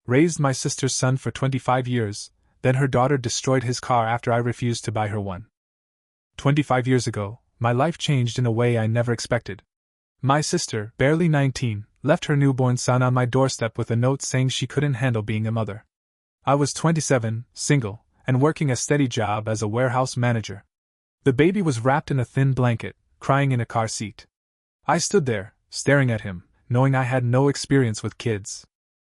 Raised my sister's son for 25 years, then her daughter destroyed his car after I refused to buy her one. 25 years ago, my life changed in a way I never expected. My sister, barely 19, left her newborn son on my doorstep with a note saying she couldn't handle being a mother. I was 27, single, and working a steady job as a warehouse manager. The baby was wrapped in a thin blanket, crying in a car seat. I stood there, staring at him, knowing I had no experience with kids.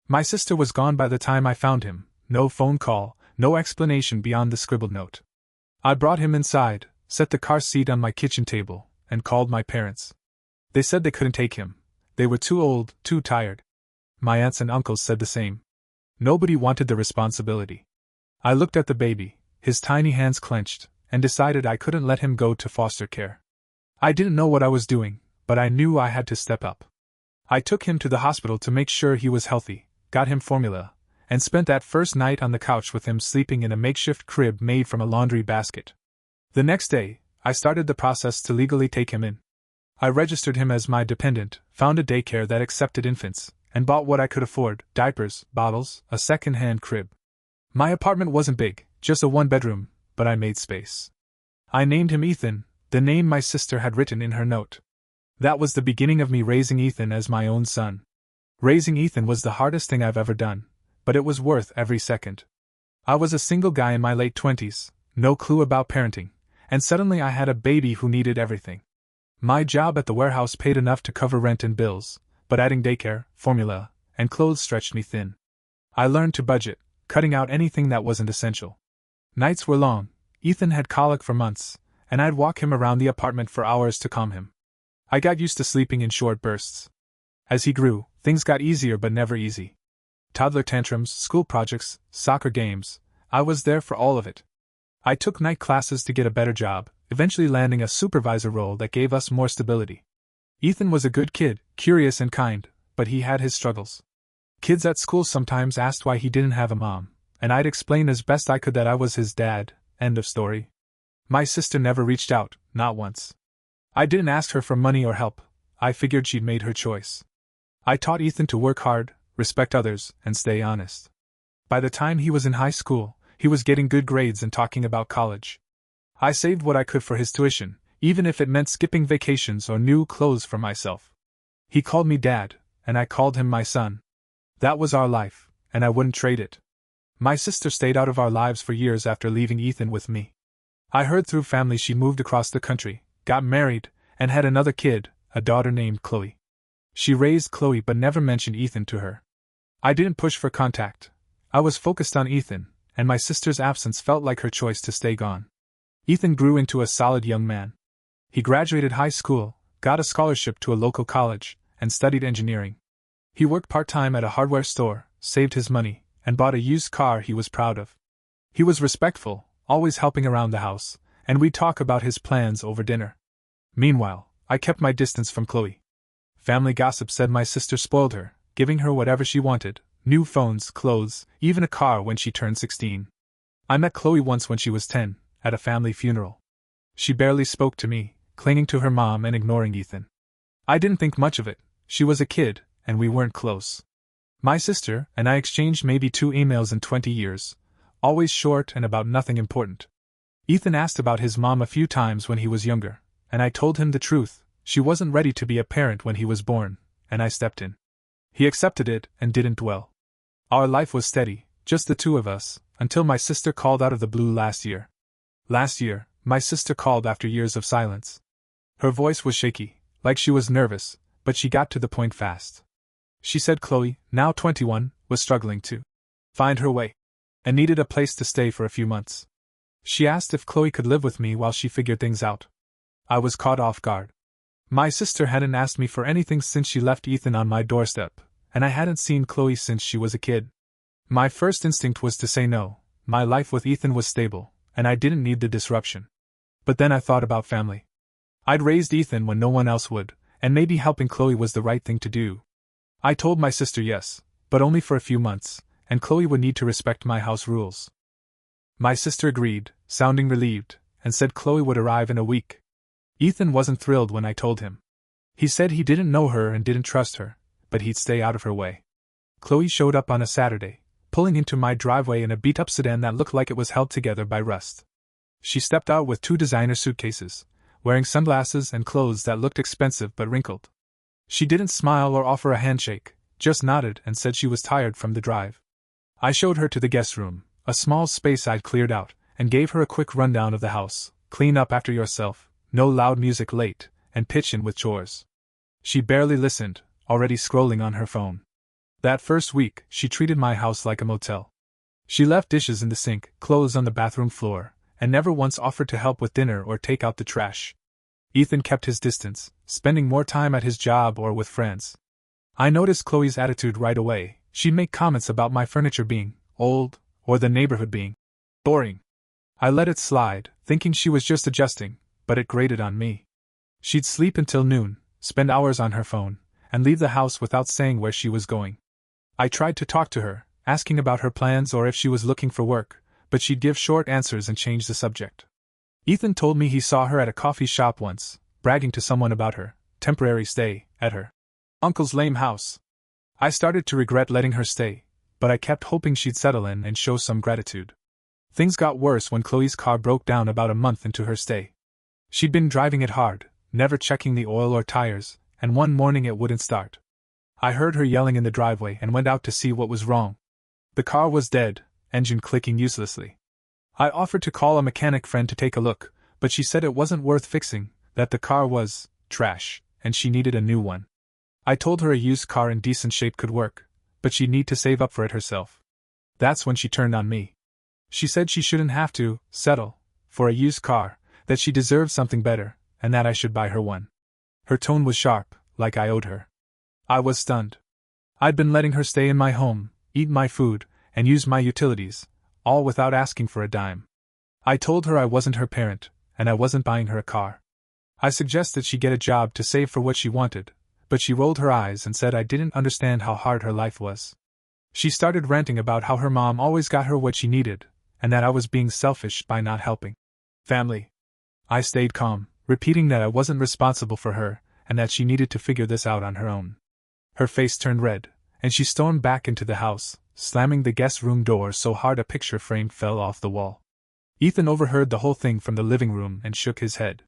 My sister was gone by the time I found him, no phone call, no explanation beyond the scribbled note. I brought him inside, set the car seat on my kitchen table, and called my parents. They said they couldn't take him. They were too old, too tired. My aunts and uncles said the same. Nobody wanted the responsibility. I looked at the baby, his tiny hands clenched, and decided I couldn't let him go to foster care. I didn't know what I was doing, but I knew I had to step up. I took him to the hospital to make sure he was healthy, got him formula, and spent that first night on the couch with him sleeping in a makeshift crib made from a laundry basket. The next day, I started the process to legally take him in. I registered him as my dependent, found a daycare that accepted infants, and bought what I could afford: diapers, bottles, a second-hand crib. My apartment wasn't big, just a one-bedroom, but I made space. I named him Ethan, the name my sister had written in her note. That was the beginning of me raising Ethan as my own son. Raising Ethan was the hardest thing I've ever done, but it was worth every second. I was a single guy in my late 20s, no clue about parenting, and suddenly I had a baby who needed everything. My job at the warehouse paid enough to cover rent and bills, but adding daycare, formula, and clothes stretched me thin. I learned to budget, cutting out anything that wasn't essential. Nights were long. Ethan had colic for months, and I'd walk him around the apartment for hours to calm him. I got used to sleeping in short bursts. As he grew, things got easier but never easy. Toddler tantrums, school projects, soccer games, I was there for all of it. I took night classes to get a better job, eventually landing a supervisor role that gave us more stability. Ethan was a good kid, curious and kind, but he had his struggles. Kids at school sometimes asked why he didn't have a mom, and I'd explain as best I could that I was his dad. End of story. My sister never reached out, not once. I didn't ask her for money or help. I figured she'd made her choice. I taught Ethan to work hard, respect others, and stay honest. By the time he was in high school, he was getting good grades and talking about college. I saved what I could for his tuition, even if it meant skipping vacations or new clothes for myself. He called me Dad, and I called him my son. That was our life, and I wouldn't trade it. My sister stayed out of our lives for years after leaving Ethan with me. I heard through family she moved across the country, got married, and had another kid, a daughter named Chloe. She raised Chloe but never mentioned Ethan to her. I didn't push for contact. I was focused on Ethan, and my sister's absence felt like her choice to stay gone. Ethan grew into a solid young man. He graduated high school, got a scholarship to a local college, and studied engineering. He worked part-time at a hardware store, saved his money, and bought a used car he was proud of. He was respectful, always helping around the house, and we'd talk about his plans over dinner. Meanwhile, I kept my distance from Chloe. Family gossip said my sister spoiled her, giving her whatever she wanted: new phones, clothes, even a car when she turned 16. I met Chloe once when she was 10, at a family funeral. She barely spoke to me, clinging to her mom and ignoring Ethan. I didn't think much of it. She was a kid, and we weren't close. My sister and I exchanged maybe 2 emails in 20 years, always short and about nothing important. Ethan asked about his mom a few times when he was younger, and I told him the truth: she wasn't ready to be a parent when he was born, and I stepped in. He accepted it and didn't dwell. Our life was steady, just the two of us, until my sister called out of the blue last year. Last year, my sister called after years of silence. Her voice was shaky, like she was nervous, but she got to the point fast. She said Chloe, now 21, was struggling to find her way, and needed a place to stay for a few months. She asked if Chloe could live with me while she figured things out. I was caught off guard. My sister hadn't asked me for anything since she left Ethan on my doorstep, and I hadn't seen Chloe since she was a kid. My first instinct was to say no. My life with Ethan was stable, and I didn't need the disruption. But then I thought about family. I'd raised Ethan when no one else would, and maybe helping Chloe was the right thing to do. I told my sister yes, but only for a few months, and Chloe would need to respect my house rules. My sister agreed, sounding relieved, and said Chloe would arrive in a week. Ethan wasn't thrilled when I told him. He said he didn't know her and didn't trust her, but he'd stay out of her way. Chloe showed up on a Saturday, pulling into my driveway in a beat-up sedan that looked like it was held together by rust. She stepped out with 2 designer suitcases, wearing sunglasses and clothes that looked expensive but wrinkled. She didn't smile or offer a handshake, just nodded and said she was tired from the drive. I showed her to the guest room, a small space I'd cleared out, and gave her a quick rundown of the house. Clean up after yourself, no loud music late, and pitch in with chores. She barely listened, already scrolling on her phone. That first week, she treated my house like a motel. She left dishes in the sink, clothes on the bathroom floor, and never once offered to help with dinner or take out the trash. Ethan kept his distance, spending more time at his job or with friends. I noticed Chloe's attitude right away. She'd make comments about my furniture being old, or the neighborhood being boring. I let it slide, thinking she was just adjusting, but it grated on me. She'd sleep until noon, spend hours on her phone, and leave the house without saying where she was going. I tried to talk to her, asking about her plans or if she was looking for work, but she'd give short answers and change the subject. Ethan told me he saw her at a coffee shop once, bragging to someone about her temporary stay at her uncle's lame house. I started to regret letting her stay, but I kept hoping she'd settle in and show some gratitude. Things got worse when Chloe's car broke down about a month into her stay. She'd been driving it hard, never checking the oil or tires, and one morning it wouldn't start. I heard her yelling in the driveway and went out to see what was wrong. The car was dead, engine clicking uselessly. I offered to call a mechanic friend to take a look, but she said it wasn't worth fixing, that the car was trash, and she needed a new one. I told her a used car in decent shape could work, but she'd need to save up for it herself. That's when she turned on me. She said she shouldn't have to settle for a used car, that she deserved something better, and that I should buy her one. Her tone was sharp, like I owed her. I was stunned. I'd been letting her stay in my home, eat my food, and use my utilities, all without asking for a dime. I told her I wasn't her parent, and I wasn't buying her a car. I suggested she get a job to save for what she wanted, but she rolled her eyes and said I didn't understand how hard her life was. She started ranting about how her mom always got her what she needed, and that I was being selfish by not helping family. I stayed calm, repeating that I wasn't responsible for her, and that she needed to figure this out on her own. Her face turned red, and she stormed back into the house, slamming the guest room door so hard a picture frame fell off the wall. Ethan overheard the whole thing from the living room and shook his head.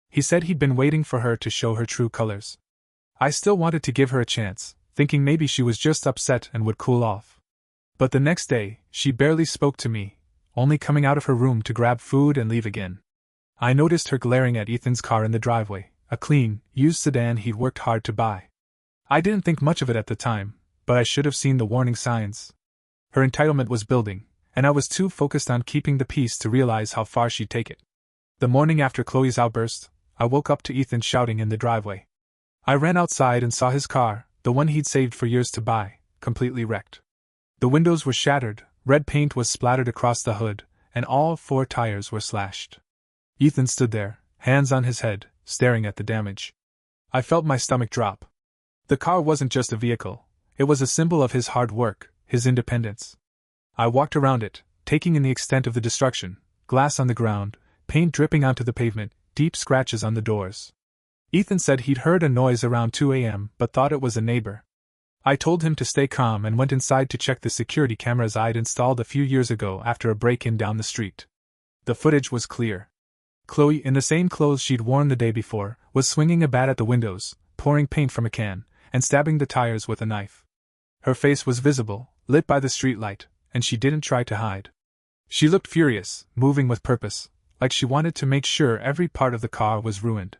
He said he'd been waiting for her to show her true colors. I still wanted to give her a chance, thinking maybe she was just upset and would cool off. But the next day, she barely spoke to me, only coming out of her room to grab food and leave again. I noticed her glaring at Ethan's car in the driveway, a clean, used sedan he'd worked hard to buy. I didn't think much of it at the time, but I should have seen the warning signs. Her entitlement was building, and I was too focused on keeping the peace to realize how far she'd take it. The morning after Chloe's outburst, I woke up to Ethan shouting in the driveway. I ran outside and saw his car, the one he'd saved for years to buy, completely wrecked. The windows were shattered, red paint was splattered across the hood, and all 4 tires were slashed. Ethan stood there, hands on his head, staring at the damage. I felt my stomach drop. The car wasn't just a vehicle, it was a symbol of his hard work, his independence. I walked around it, taking in the extent of the destruction: glass on the ground, paint dripping onto the pavement, deep scratches on the doors. Ethan said he'd heard a noise around 2 a.m. but thought it was a neighbor. I told him to stay calm and went inside to check the security cameras I'd installed a few years ago after a break-in down the street. The footage was clear. Chloe, in the same clothes she'd worn the day before, was swinging a bat at the windows, pouring paint from a can, and stabbing the tires with a knife. Her face was visible, lit by the streetlight, and she didn't try to hide. She looked furious, moving with purpose, like she wanted to make sure every part of the car was ruined.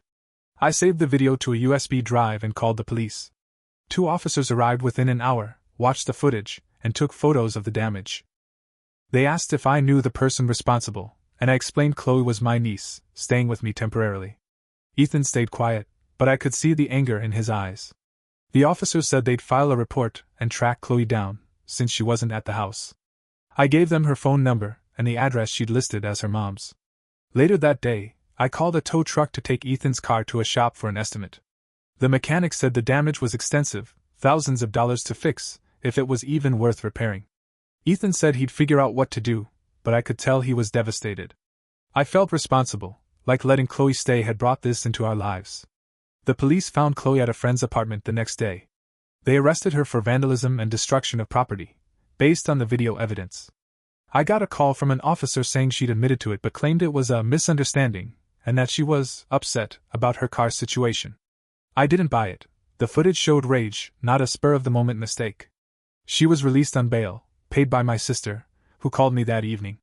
I saved the video to a USB drive and called the police. 2 officers arrived within an hour, watched the footage, and took photos of the damage. They asked if I knew the person responsible, and I explained Chloe was my niece, staying with me temporarily. Ethan stayed quiet, but I could see the anger in his eyes. The officers said they'd file a report and track Chloe down, since she wasn't at the house. I gave them her phone number and the address she'd listed as her mom's. Later that day, I called a tow truck to take Ethan's car to a shop for an estimate. The mechanic said the damage was extensive, thousands of dollars to fix, if it was even worth repairing. Ethan said he'd figure out what to do, but I could tell he was devastated. I felt responsible, like letting Chloe stay had brought this into our lives. The police found Chloe at a friend's apartment the next day. They arrested her for vandalism and destruction of property, based on the video evidence. I got a call from an officer saying she'd admitted to it but claimed it was a misunderstanding, and that she was upset about her car's situation. I didn't buy it. The footage showed rage, not a spur-of-the-moment mistake. She was released on bail, paid by my sister, who called me that evening.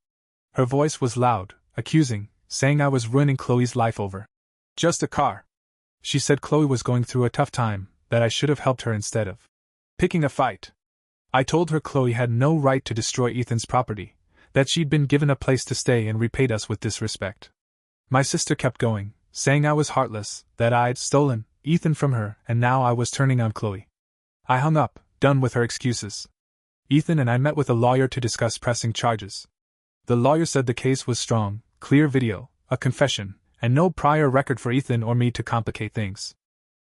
Her voice was loud, accusing, saying I was ruining Chloe's life over just a car. She said Chloe was going through a tough time, that I should have helped her instead of picking a fight. I told her Chloe had no right to destroy Ethan's property, that she'd been given a place to stay and repaid us with disrespect. My sister kept going, saying I was heartless, that I'd stolen Ethan from her, and now I was turning on Chloe. I hung up, done with her excuses. Ethan and I met with a lawyer to discuss pressing charges. The lawyer said the case was strong, clear video, a confession, and no prior record for Ethan or me to complicate things.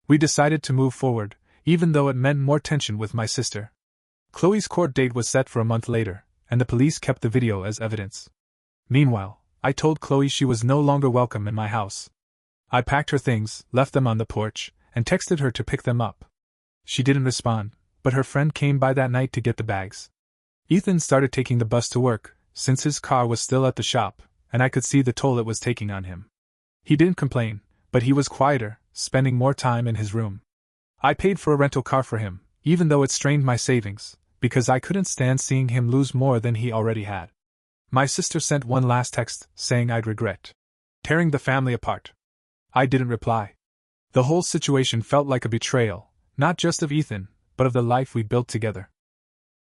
We decided to move forward, even though it meant more tension with my sister. Chloe's court date was set for a month later, and the police kept the video as evidence. Meanwhile, I told Chloe she was no longer welcome in my house. I packed her things, left them on the porch, and texted her to pick them up. She didn't respond, but her friend came by that night to get the bags. Ethan started taking the bus to work, since his car was still at the shop, and I could see the toll it was taking on him. He didn't complain, but he was quieter, spending more time in his room. I paid for a rental car for him, even though it strained my savings, because I couldn't stand seeing him lose more than he already had. My sister sent one last text, saying I'd regret tearing the family apart. I didn't reply. The whole situation felt like a betrayal, not just of Ethan, but of the life we built together.